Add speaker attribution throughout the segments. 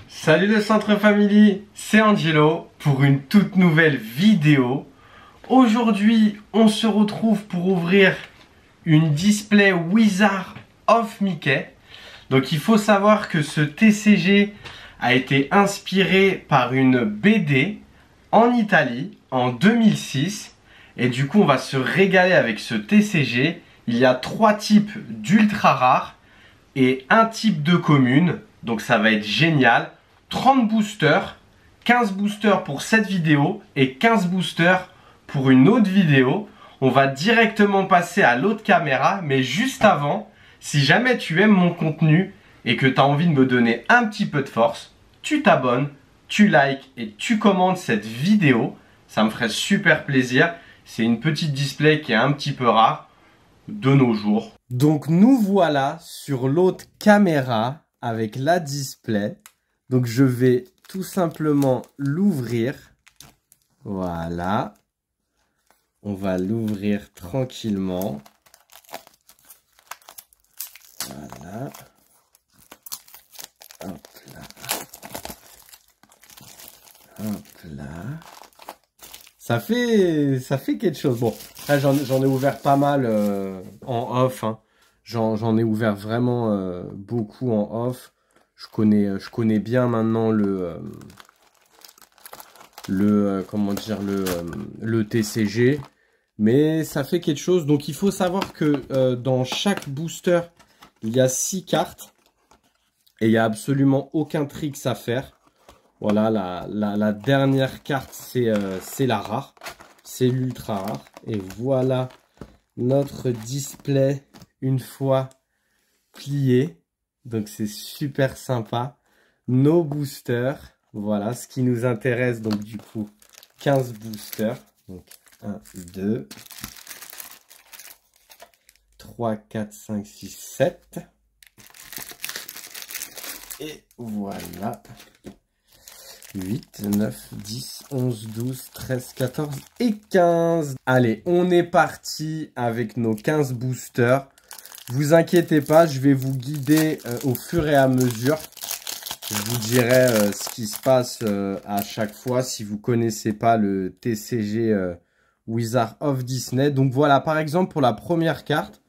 Speaker 1: Salut le Centre Family, c'est Angelo pour une toute nouvelle vidéo. Aujourd'hui, on se retrouve pour ouvrir une display Wizard of Mickey. Donc il faut savoir que ce TCG a été inspiré par une BD en Italie en 2006. Et du coup, on va se régaler avec ce TCG. Il y a 3 types d'ultra rares et un type de commune. Donc ça va être génial. 30 boosters, 15 boosters pour cette vidéo et 15 boosters pour une autre vidéo. On va directement passer à l'autre caméra, mais juste avant, si jamais tu aimes mon contenu et que tu as envie de me donner un petit peu de force, tu t'abonnes, tu likes et tu commentes cette vidéo. Ça me ferait super plaisir. C'est une petite display qui est un petit peu rare de nos jours. Donc nous voilà sur l'autre caméra avec la display. Donc je vais tout simplement l'ouvrir. Voilà. On va l'ouvrir tranquillement. Voilà. Hop là. Hop là. Ça fait quelque chose. Bon, là j'en ai ouvert pas mal en off. Hein. J'en ai ouvert vraiment beaucoup en off. Je connais bien maintenant comment dire, le TCG, mais ça fait quelque chose. Donc il faut savoir que dans chaque booster, il y a 6 cartes et il n'y a absolument aucun trick à faire. Voilà, la dernière carte, c'est la rare, c'est l'ultra rare. Et voilà notre display une fois plié. Donc c'est super sympa. Nos boosters, voilà ce qui nous intéresse. Donc du coup, 15 boosters. Donc 1, 2, 3, 4, 5, 6, 7. Et voilà. 8, 9, 10, 11, 12, 13, 14 et 15. Allez, on est parti avec nos 15 boosters. Vous inquiétez pas, je vais vous guider au fur et à mesure. Je vous dirai ce qui se passe à chaque fois si vous connaissez pas le TCG Wizard of Disney. Donc voilà, par exemple pour la première carte,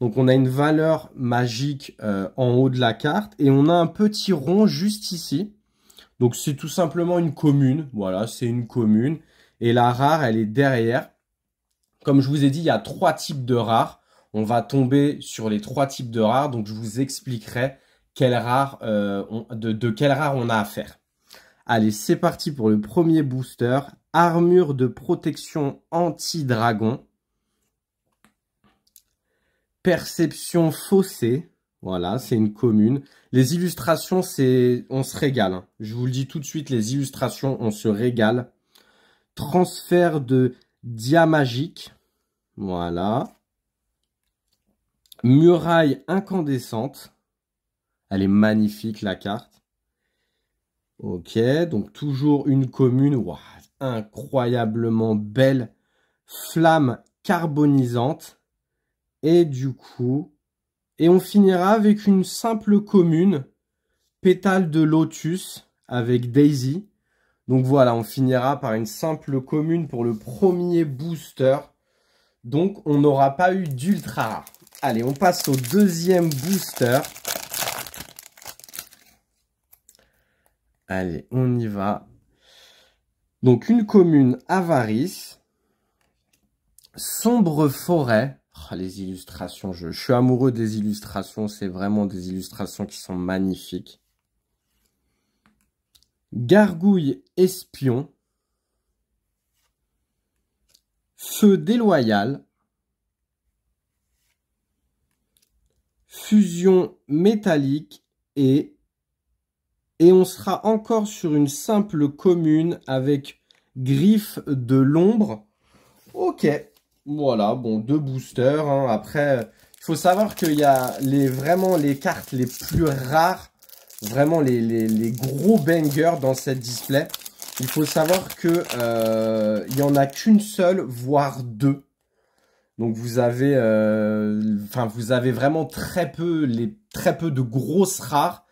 Speaker 1: donc on a une valeur magique en haut de la carte et on a un petit rond juste ici. Donc c'est tout simplement une commune, voilà, c'est une commune. Et la rare, elle est derrière. Comme je vous ai dit, il y a 3 types de rares. On va tomber sur les 3 types de rares, donc je vous expliquerai quelle rare, de quelle rare on a affaire. Allez, c'est parti pour le premier booster. Armure de protection anti-dragon. Perception faussée. Voilà, c'est une commune. Les illustrations, on se régale. Hein. Je vous le dis tout de suite, les illustrations, on se régale. Transfert de diamagique. Voilà. Muraille incandescente. Elle est magnifique, la carte. Ok, donc toujours une commune. Wow, incroyablement belle. Flamme carbonisante. Et du coup... Et on finira avec une simple commune, pétale de lotus avec Daisy. Donc voilà, on finira par une simple commune pour le premier booster. Donc on n'aura pas eu d'ultra rare. Allez, on passe au deuxième booster. Allez, on y va. Donc une commune avarice, sombre forêt. Oh, les illustrations, je suis amoureux des illustrations, c'est vraiment des illustrations qui sont magnifiques. Gargouille espion. Feu déloyal. Fusion métallique et on sera encore sur une simple commune avec griffe de l'ombre. Ok. Voilà, bon, 2 boosters. Hein. Après, il faut savoir qu'il y a vraiment les cartes les plus rares, vraiment les gros bangers dans cette display. Il faut savoir que il n'y en a qu'une seule, voire 2. Donc vous avez, vous avez vraiment très peu de grosses rares.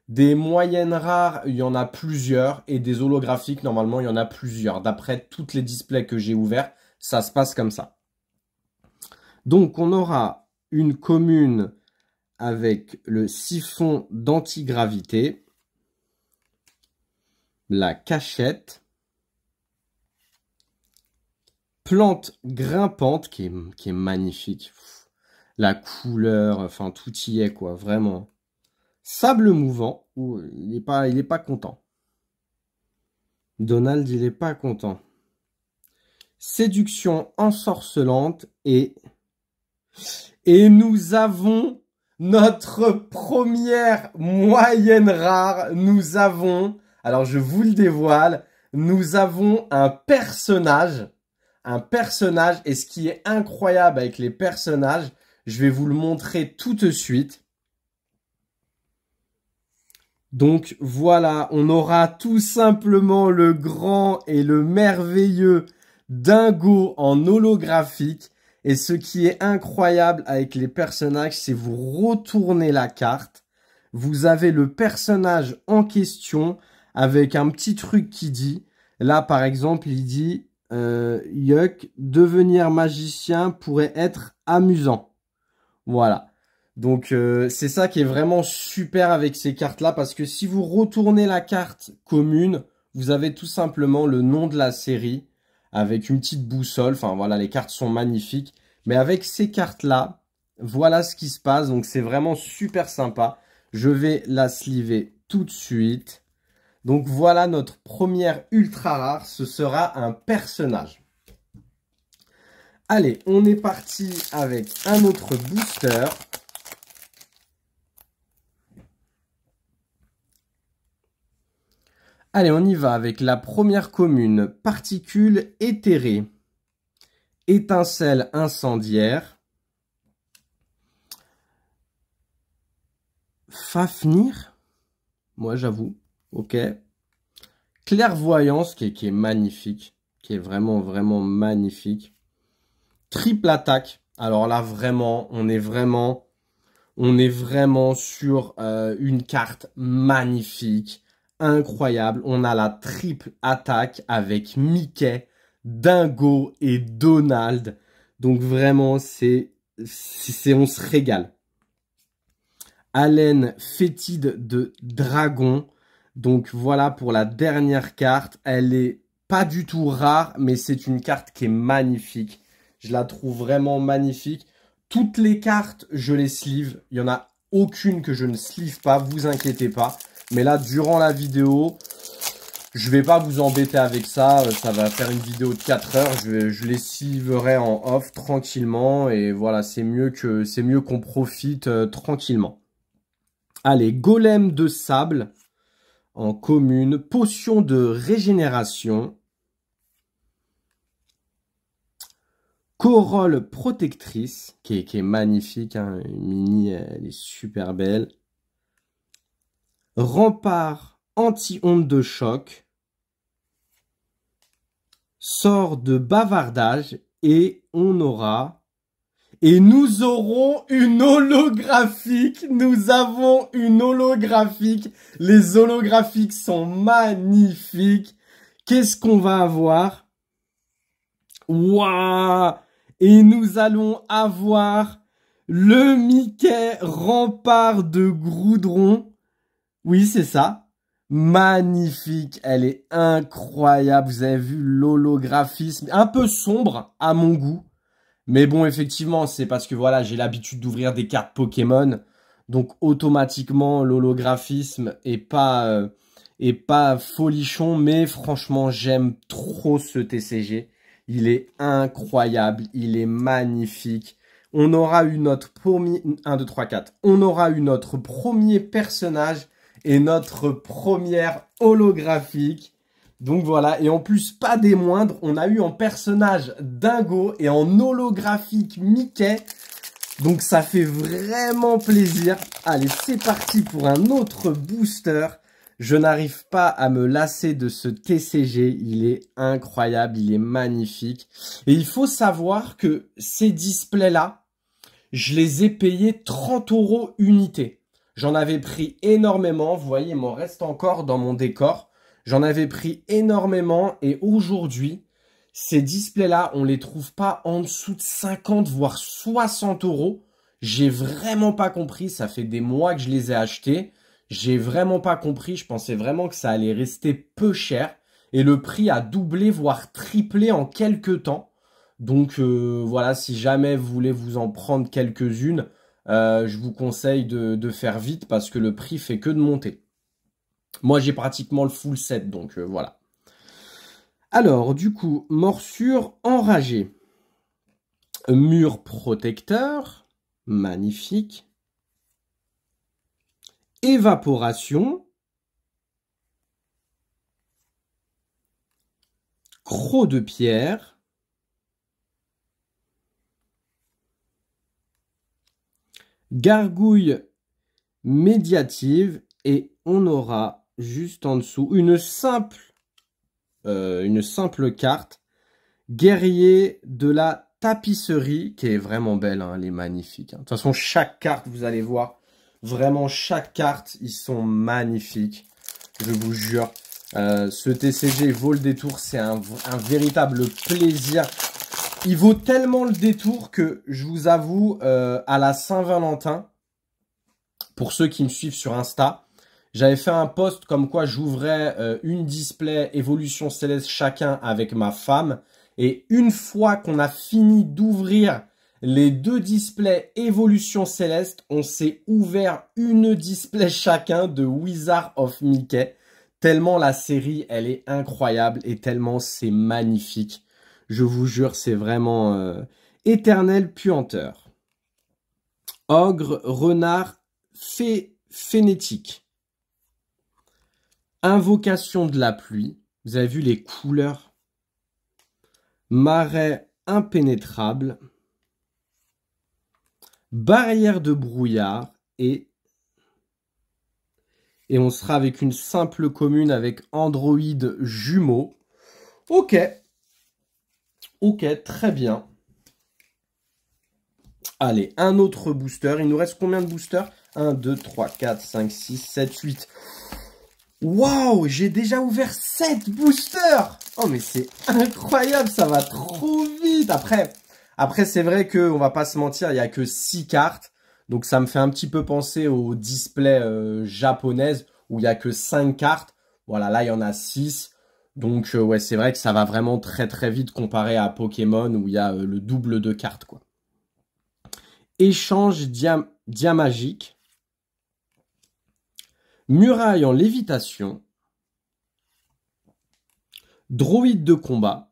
Speaker 1: Des moyennes rares, il y en a plusieurs. Et des holographiques, normalement, il y en a plusieurs. D'après toutes les displays que j'ai ouverts, ça se passe comme ça. Donc, on aura une commune avec le siphon d'antigravité, la cachette, plante grimpante qui est magnifique. La couleur, enfin tout y est quoi, vraiment. Sable mouvant, il est pas content. Donald, il est pas content. Séduction ensorcelante et nous avons notre première moyenne rare. Nous avons, alors je vous le dévoile, nous avons un personnage. Et ce qui est incroyable avec les personnages, je vais vous le montrer tout de suite. Donc voilà, on aura tout simplement le grand et le merveilleux Dingo en holographique. Et ce qui est incroyable avec les personnages, c'est vous retournez la carte. Vous avez le personnage en question avec un petit truc qui dit, là par exemple, il dit Yuck, devenir magicien pourrait être amusant. Voilà. Donc c'est ça qui est vraiment super avec ces cartes-là, parce que si vous retournez la carte commune, vous avez tout simplement le nom de la série avec une petite boussole. Enfin voilà, les cartes sont magnifiques. Mais avec ces cartes-là, voilà ce qui se passe. Donc c'est vraiment super sympa. Je vais la sliver tout de suite. Donc voilà notre première ultra rare. Ce sera un personnage. Allez, on est parti avec un autre booster. Allez, on y va avec la première commune. Particules éthérées. Étincelle incendiaire. Fafnir. Moi, j'avoue. Ok. Clairvoyance, qui est magnifique. Qui est vraiment, vraiment magnifique. Triple attaque. Alors là, vraiment, on est vraiment sur une carte magnifique. Incroyable. On a la triple attaque avec Mickey, Dingo et Donald. Donc vraiment, on se régale. Haleine fétide de dragon. Donc voilà pour la dernière carte. Elle est pas du tout rare, mais c'est une carte qui est magnifique. Je la trouve vraiment magnifique. Toutes les cartes, je les sleeve. Il n'y en a aucune que je ne sleeve pas, vous inquiétez pas. Mais là, durant la vidéo, je vais pas vous embêter avec ça. Ça va faire une vidéo de 4 heures. Je les sleeverai en off tranquillement. Et voilà, c'est mieux qu'on profite tranquillement. Allez, golem de sable en commune. Potion de régénération. Corolle protectrice, qui est magnifique, hein. Mini, elle est super belle. Rempart anti-onde de choc. Sort de bavardage. Et on aura... Et nous aurons une holographique. Nous avons une holographique. Les holographiques sont magnifiques. Qu'est-ce qu'on va avoir? Waouh! Et nous allons avoir le Mickey rempart de Groudron. Oui, c'est ça. Magnifique. Elle est incroyable. Vous avez vu l'holographisme. Un peu sombre à mon goût. Mais bon, effectivement, c'est parce que voilà, j'ai l'habitude d'ouvrir des cartes Pokémon. Donc, automatiquement, l'holographisme est pas folichon. Mais franchement, j'aime trop ce TCG. Il est incroyable, il est magnifique. On aura eu notre premier... 1, 2, 3, 4. On aura eu notre premier personnage et notre première holographique. Donc voilà, et en plus, pas des moindres, on a eu en personnage Dingo et en holographique Mickey. Donc ça fait vraiment plaisir. Allez, c'est parti pour un autre booster. Je n'arrive pas à me lasser de ce TCG. Il est incroyable, il est magnifique. Et il faut savoir que ces displays-là, je les ai payés 30 € unité. J'en avais pris énormément. Vous voyez, il m'en reste encore dans mon décor. J'en avais pris énormément et aujourd'hui, ces displays-là, on les trouve pas en dessous de 50 voire 60 euros. J'ai vraiment pas compris. Ça fait des mois que je les ai achetés. J'ai vraiment pas compris. Je pensais vraiment que ça allait rester peu cher. Et le prix a doublé voire triplé en quelques temps. Donc voilà, si jamais vous voulez vous en prendre quelques-unes, je vous conseille de faire vite parce que le prix fait que de monter. Moi, j'ai pratiquement le full set, donc voilà. Alors, du coup, morsure enragée. Mur protecteur, magnifique. Évaporation. Croc de pierre. Gargouille médiative. Et on aura juste en dessous une simple carte. Guerrier de la tapisserie, qui est vraiment belle, hein, elle est magnifique. Hein. De toute façon, chaque carte, vous allez voir, vraiment chaque carte, ils sont magnifiques. Je vous jure. Ce TCG vaut le détour, c'est un véritable plaisir. Il vaut tellement le détour que, je vous avoue, à la Saint-Valentin, pour ceux qui me suivent sur Insta, j'avais fait un post comme quoi j'ouvrais une display Évolution Céleste chacun avec ma femme. Et une fois qu'on a fini d'ouvrir les 2 displays Évolution Céleste, on s'est ouvert une display chacun de Wizard of Mickey. Tellement la série, elle est incroyable et tellement c'est magnifique. Je vous jure, c'est vraiment éternel puanteur. Ogre, renard, frénétique. Invocation de la pluie. Vous avez vu les couleurs? Marais impénétrable. Barrière de brouillard. Et on sera avec une simple commune avec Android jumeau. Ok. Ok, très bien. Allez, un autre booster. Il nous reste combien de boosters? 1, 2, 3, 4, 5, 6, 7, 8. Waouh, j'ai déjà ouvert 7 boosters. Oh, mais c'est incroyable, ça va trop vite. Après c'est vrai qu'on va pas se mentir, il n'y a que 6 cartes. Donc ça me fait un petit peu penser au display japonaise où il n'y a que 5 cartes. Voilà, là il y en a 6. Donc ouais, c'est vrai que ça va vraiment très très vite comparé à Pokémon où il y a le double de cartes, quoi. Échange diamagique. Muraille en lévitation. Droïde de combat.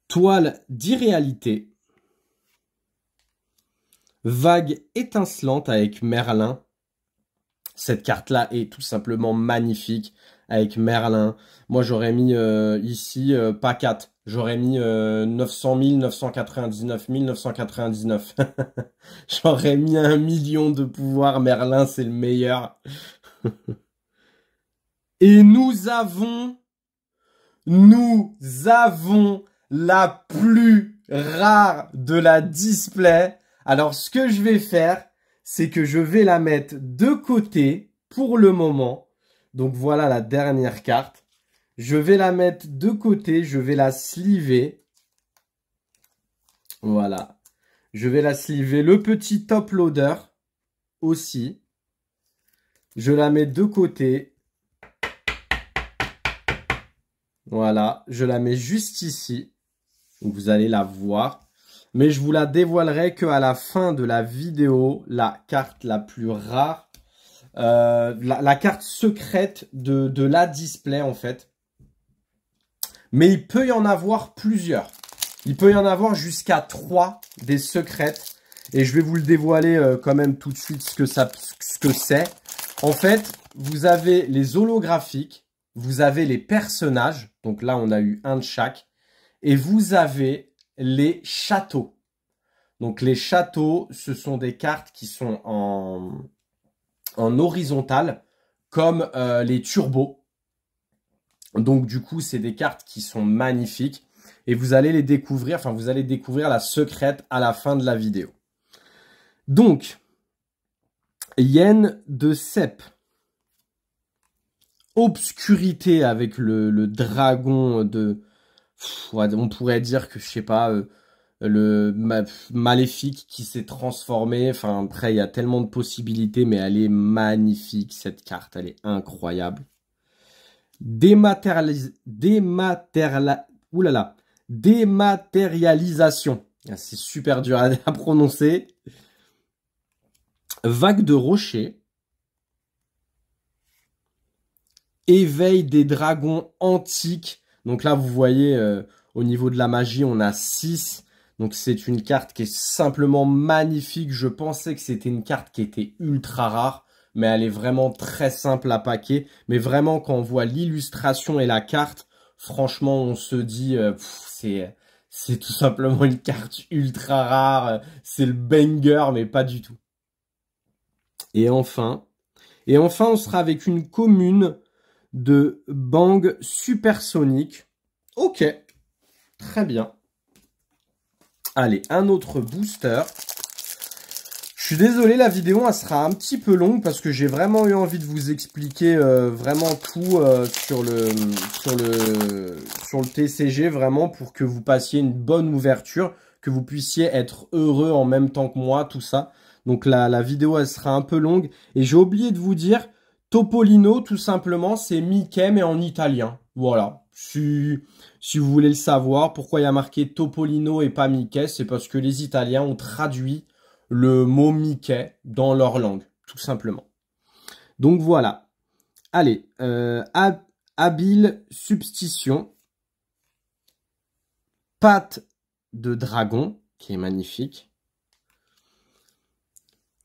Speaker 1: Toile d'irréalité. Vague étincelante avec Merlin. Cette carte-là est tout simplement magnifique avec Merlin. Moi, j'aurais mis ici, pas 4. J'aurais mis 900 000, 999 000, 999. J'aurais mis 1 million de pouvoir. Merlin, c'est le meilleur. Et nous avons la plus rare de la display. Alors, ce que je vais faire, c'est que je vais la mettre de côté pour le moment. Donc, voilà la dernière carte. Je vais la mettre de côté. Je vais la sliver. Voilà. Je vais la sliver. Le petit top loader aussi. Je la mets de côté. Voilà. Je la mets juste ici. Vous allez la voir. Mais je vous la dévoilerai qu'à la fin de la vidéo, la carte la plus rare, la carte secrète de la display en fait. Mais il peut y en avoir plusieurs. Il peut y en avoir jusqu'à 3 des secrètes. Et je vais vous le dévoiler quand même tout de suite ce que c'est. En fait, vous avez les holographiques, vous avez les personnages. Donc là, on a eu un de chaque. Et vous avez les châteaux. Donc les châteaux, ce sont des cartes qui sont en horizontal, comme les turbos. Donc du coup, c'est des cartes qui sont magnifiques. Et vous allez les découvrir, enfin vous allez découvrir la secrète à la fin de la vidéo. Donc, Yen de Cep. Obscurité avec le dragon de... Ouais, on pourrait dire que, je sais pas, maléfique qui s'est transformé. Enfin, après, il y a tellement de possibilités, mais elle est magnifique, cette carte. Elle est incroyable. Dématérialisation. Ah, c'est super dur à prononcer. Vague de rocher. Éveil des dragons antiques. Donc là, vous voyez, au niveau de la magie, on a 6. Donc c'est une carte qui est simplement magnifique. Je pensais que c'était une carte qui était ultra rare, mais elle est vraiment très simple à paquer. Mais vraiment, quand on voit l'illustration et la carte, franchement, on se dit, c'est tout simplement une carte ultra rare. C'est le banger, mais pas du tout. Et enfin, on sera avec une commune de Bang supersonique. Ok, très bien. Allez, un autre booster. Je suis désolé, la vidéo elle sera un petit peu longue parce que j'ai vraiment eu envie de vous expliquer vraiment tout sur le TCG, vraiment pour que vous passiez une bonne ouverture, que vous puissiez être heureux en même temps que moi, tout ça. Donc la vidéo elle sera un peu longue. Et j'ai oublié de vous dire, Topolino tout simplement c'est Mickey mais en italien. Voilà. Si vous voulez le savoir, pourquoi il y a marqué Topolino et pas Mickey, c'est parce que les Italiens ont traduit le mot Mickey dans leur langue, tout simplement. Donc voilà. Allez, habile substitution. Patte de dragon, qui est magnifique.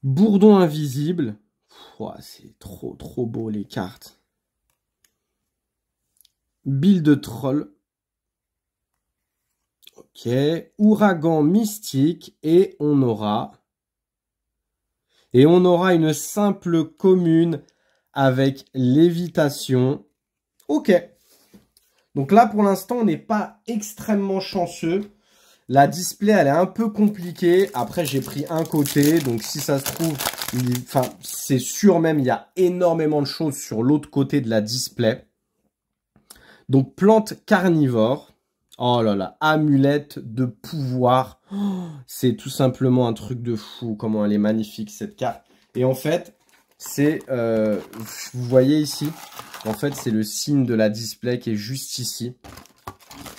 Speaker 1: Bourdon invisible. C'est trop beau les cartes. Bille de troll. Ok. Ouragan mystique. Et on aura une simple commune avec lévitation. Ok. Donc là, pour l'instant, on n'est pas extrêmement chanceux. La display, elle est un peu compliquée. Après, j'ai pris un côté. Donc, si ça se trouve, c'est sûr même, il y a énormément de choses sur l'autre côté de la display. Donc, plante carnivore. Oh là là, amulette de pouvoir. Oh, c'est tout simplement un truc de fou. Comment elle est magnifique, cette carte. Et en fait, c'est... vous voyez ici, en fait, c'est le signe de la display qui est juste ici.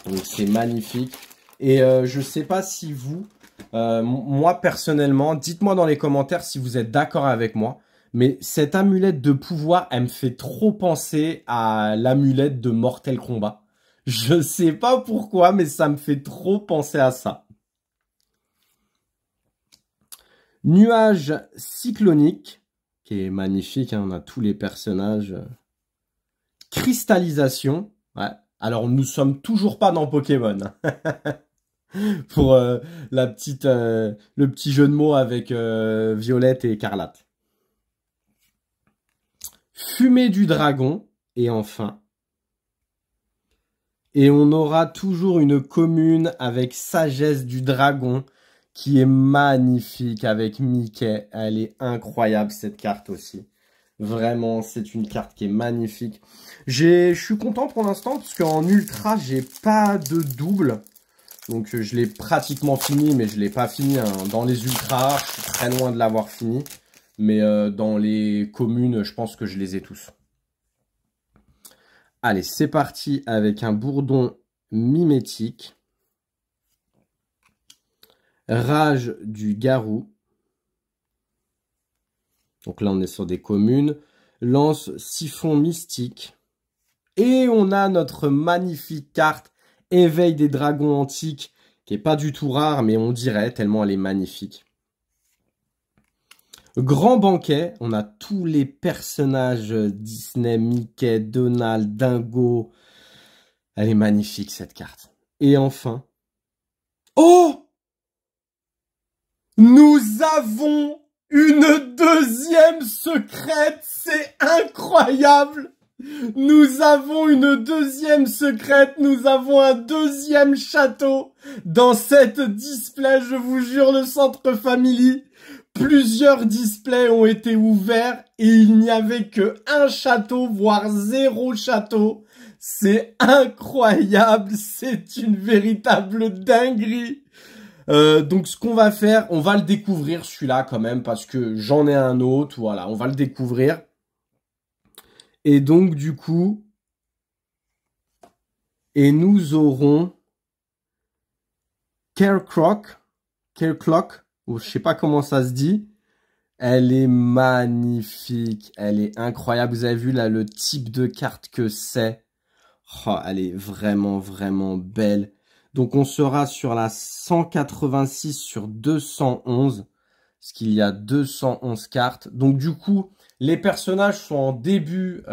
Speaker 1: Donc, c'est magnifique. Et je sais pas si vous, moi personnellement, dites-moi dans les commentaires si vous êtes d'accord avec moi. Mais cette amulette de pouvoir, elle me fait trop penser à l'amulette de Mortal Kombat. Je sais pas pourquoi, mais ça me fait trop penser à ça. Nuage cyclonique, qui est magnifique, hein, on a tous les personnages. Cristallisation, ouais. Alors nous sommes toujours pas dans Pokémon. Pour le petit jeu de mots avec Violette et Écarlate. Fumée du dragon, et enfin. Et on aura toujours une commune avec Sagesse du dragon, qui est magnifique avec Mickey. Elle est incroyable cette carte aussi. Vraiment, c'est une carte qui est magnifique. Je suis content pour l'instant, parce qu'en ultra, j'ai pas de double. Donc je l'ai pratiquement fini, mais je ne l'ai pas fini hein. Dans les ultras, je suis très loin de l'avoir fini. Mais dans les communes, je pense que je les ai tous. Allez, c'est parti avec un bourdon mimétique. Rage du garou. Donc là, on est sur des communes. Lance siphon mystique. Et on a notre magnifique carte Éveil des dragons antiques, qui est pas du tout rare, mais on dirait, tellement elle est magnifique. Grand banquet, on a tous les personnages Disney, Mickey, Donald, Dingo. Elle est magnifique cette carte. Et enfin... Oh! Nous avons une deuxième secrète, c'est incroyable! Nous avons une deuxième secrète, nous avons un deuxième château dans cette display, je vous jure, le Centre Family. Plusieurs displays ont été ouverts et il n'y avait que un château, voire 0 château. C'est incroyable, c'est une véritable dinguerie. Donc ce qu'on va faire, on va le découvrir celui-là quand même parce que j'en ai un autre, voilà, on va le découvrir. Et donc du coup, et nous aurons Careclock, ou je sais pas comment ça se dit. Elle est magnifique, elle est incroyable. Vous avez vu là le type de carte que c'est. Oh, elle est vraiment, vraiment belle. Donc on sera sur la 186 sur 211, parce qu'il y a 211 cartes. Donc du coup, les personnages sont en début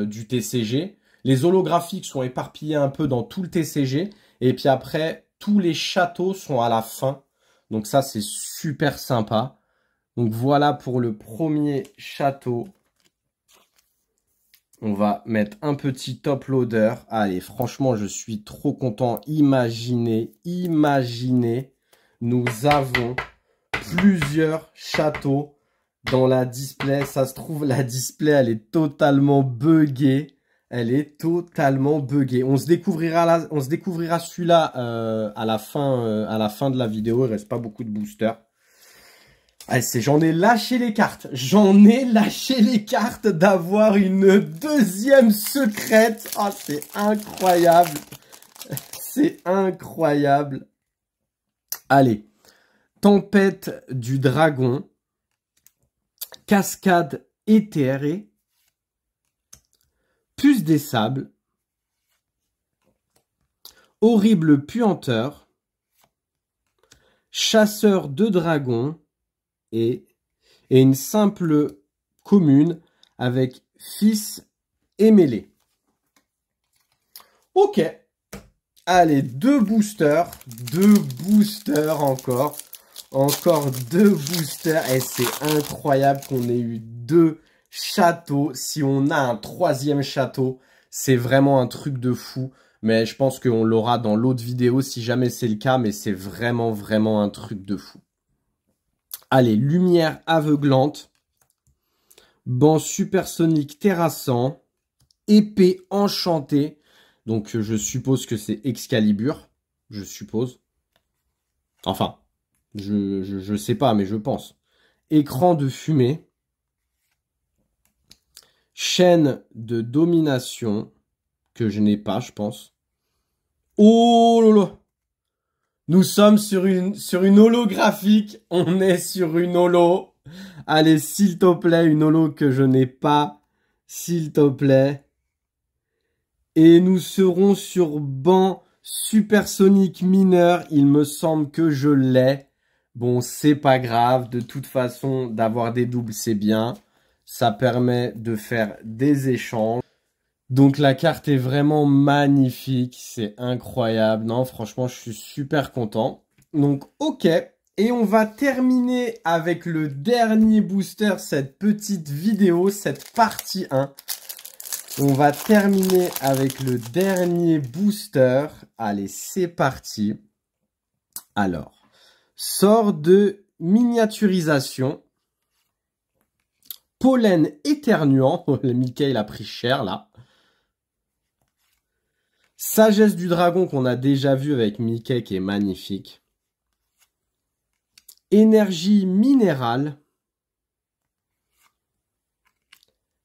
Speaker 1: du TCG. Les holographiques sont éparpillés un peu dans tout le TCG. Et puis après, tous les châteaux sont à la fin. Donc ça, c'est super sympa. Donc voilà pour le premier château. On va mettre un petit top loader. Allez, franchement, je suis trop content. Imaginez, nous avons plusieurs châteaux dans la display. Ça se trouve, la display, elle est totalement buggée. Elle est totalement buggée. On se découvrira celui-là à la fin de la vidéo. Il reste pas beaucoup de boosters. Ah, j'en ai lâché les cartes. J'en ai lâché les cartes d'avoir une deuxième secrète. Oh, c'est incroyable. C'est incroyable. Allez. Tempête du dragon. Cascade éthérée. Puce des sables. Horrible puanteur. Chasseur de dragons. Et une simple commune avec fils et mêlée. Ok. Allez, deux boosters encore. Encore 2 boosters. Et c'est incroyable qu'on ait eu 2 châteaux. Si on a un 3e château, c'est vraiment un truc de fou. Mais je pense qu'on l'aura dans l'autre vidéo si jamais c'est le cas. Mais c'est vraiment, vraiment un truc de fou. Allez, lumière aveuglante, banc supersonique terrassant, épée enchantée. Donc, je suppose que c'est Excalibur. Je suppose. Enfin, je sais pas, mais je pense. Écran de fumée. Chaîne de domination, que je n'ai pas, je pense. Oh là là! Nous sommes sur une holographique. On est sur une holo. Allez, s'il te plaît, une holo que je n'ai pas. S'il te plaît. Et nous serons sur banc supersonique mineur. Il me semble que je l'ai. Bon, c'est pas grave. De toute façon, d'avoir des doubles, c'est bien. Ça permet de faire des échanges. Donc la carte est vraiment magnifique, c'est incroyable. Non, franchement, je suis super content. Donc ok, et on va terminer avec le dernier booster, cette petite vidéo, cette partie 1. On va terminer avec le dernier booster. Allez, c'est parti. Alors, sort de miniaturisation. Pollen éternuant. Le Mickey, il a pris cher là. Sagesse du dragon qu'on a déjà vu avec Mickey qui est magnifique. Énergie minérale.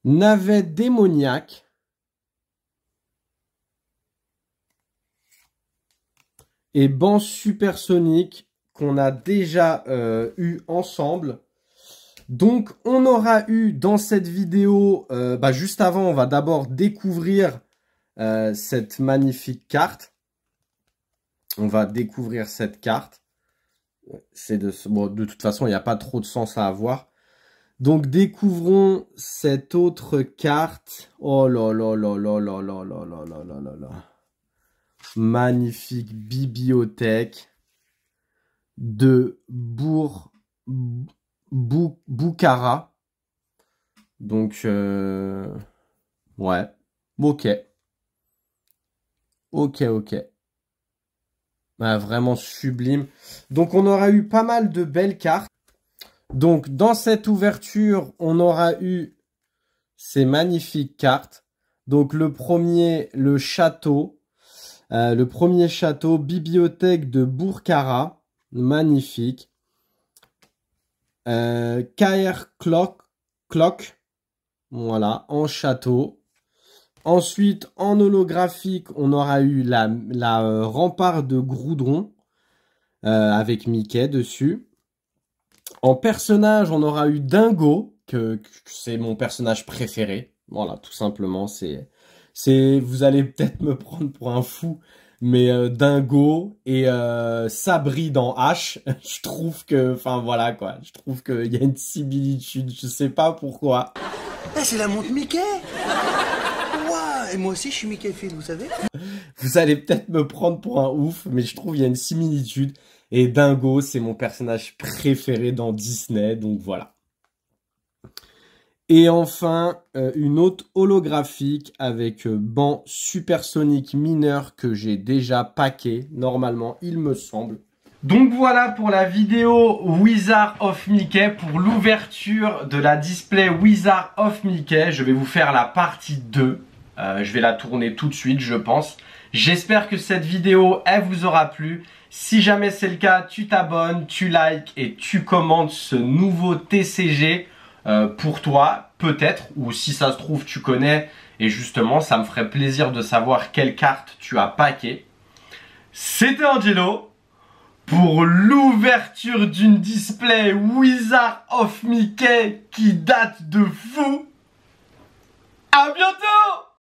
Speaker 1: Navette démoniaque. Et banc supersonique qu'on a déjà eu ensemble. Donc on aura eu dans cette vidéo, juste avant on va d'abord découvrir cette magnifique carte. On va découvrir cette carte. De toute façon, il n'y a pas trop de sens à avoir. Donc, découvrons cette autre carte. Oh là là là là là là là là là là là là. Magnifique bibliothèque de Boukhara. Donc, ouais. Ok. Ok, ok. Ah, vraiment sublime. Donc, on aura eu pas mal de belles cartes. Donc, dans cette ouverture, on aura eu ces magnifiques cartes. Donc, le premier, le château. Le premier château, bibliothèque de Bourcara. Magnifique. KR Clock. Voilà, en château. Ensuite, en holographique, on aura eu la rempart de Groudron. Avec Mickey dessus. En personnage, on aura eu Dingo, que c'est mon personnage préféré. Voilà, tout simplement, vous allez peut-être me prendre pour un fou, mais Dingo et Sabri dans H, je trouve que, enfin voilà quoi, je trouve qu'il y a une similitude, je sais pas pourquoi.
Speaker 2: Eh, c'est la montre Mickey. Ouah, et moi aussi je suis Mickey Phil, vous savez.
Speaker 1: Vous allez peut-être me prendre pour un ouf, mais je trouve qu'il y a une similitude. Et Dingo, c'est mon personnage préféré dans Disney, donc voilà. Et enfin, une autre holographique avec banc supersonique mineur que j'ai déjà packé, normalement, il me semble. Donc voilà pour la vidéo Wizard of Mickey, pour l'ouverture de la display Wizard of Mickey. Je vais vous faire la partie 2. Je vais la tourner tout de suite, je pense. J'espère que cette vidéo, elle vous aura plu. Si jamais c'est le cas, tu t'abonnes, tu likes et tu commentes ce nouveau TCG pour toi, peut-être. Ou si ça se trouve, tu connais. Et justement, ça me ferait plaisir de savoir quelle carte tu as packé. C'était Angelo pour l'ouverture d'une display Wizard of Mickey qui date de fou. À bientôt!